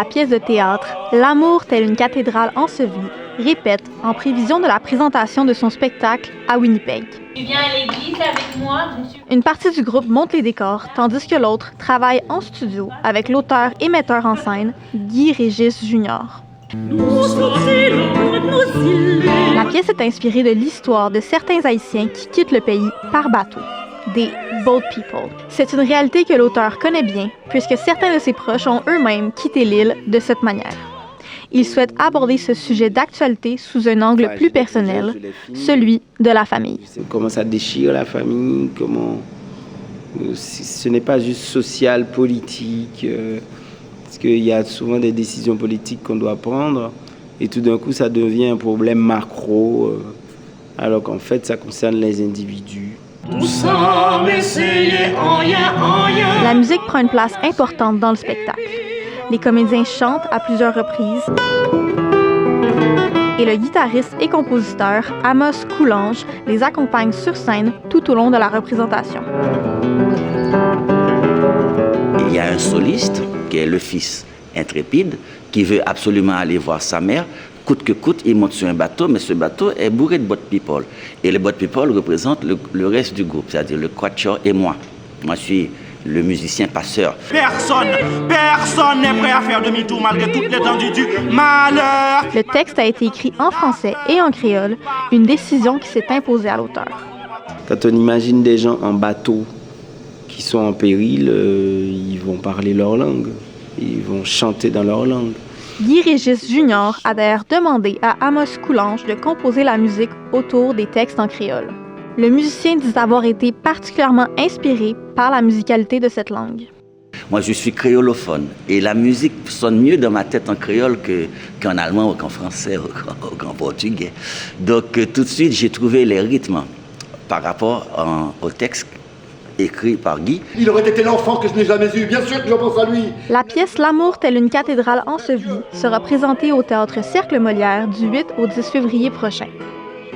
la pièce de théâtre L'amour tel une cathédrale ensevelie répète en prévision de la présentation de son spectacle à Winnipeg. Tu viens à l'église avec moi? Une partie du groupe monte les décors, tandis que l'autre travaille en studio avec l'auteur et metteur en scène Guy Régis Jr. La pièce est inspirée de l'histoire de certains Haïtiens qui quittent le pays par bateau, des boat people. C'est une réalité que l'auteur connaît bien, puisque certains de ses proches ont eux-mêmes quitté l'île de cette manière. Il souhaite aborder ce sujet d'actualité sous un angle plus personnel, celui de la famille. Comment ça déchire la famille, comment ce n'est pas juste social, politique, parce qu'il y a souvent des décisions politiques qu'on doit prendre, et tout d'un coup ça devient un problème macro, alors qu'en fait ça concerne les individus. La musique prend une place importante dans le spectacle. Les comédiens chantent à plusieurs reprises et le guitariste et compositeur Amos Coulange les accompagne sur scène tout au long de la représentation. Il y a un soliste qui est le fils intrépide qui veut absolument aller voir sa mère. Coûte que coûte, il monte sur un bateau, mais ce bateau est bourré de boat people. Et les boat people représentent le reste du groupe, c'est-à-dire le quatuor et moi. Moi, je suis le musicien passeur. Personne n'est prêt à faire demi-tour malgré toute l'étendue du malheur. Le texte a été écrit en français et en créole, une décision qui s'est imposée à l'auteur. Quand on imagine des gens en bateau qui sont en péril, ils vont parler leur langue, ils vont chanter dans leur langue. Guy Régis Jr. a d'ailleurs demandé à Amos Coulange de composer la musique autour des textes en créole. Le musicien dit avoir été particulièrement inspiré par la musicalité de cette langue. Moi, je suis créolophone et la musique sonne mieux dans ma tête en créole qu'en allemand ou qu'en français ou qu'en portugais. Donc, tout de suite, j'ai trouvé les rythmes par rapport au texte écrit par Guy. Il aurait été l'enfant que je n'ai jamais eu, bien sûr que je pense à lui. La pièce L'amour tel une cathédrale ensevelie sera présentée au Théâtre Cercle Molière du 8 au 10 février prochain.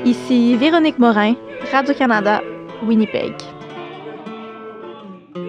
Ici Véronique Morin, Radio-Canada, Winnipeg.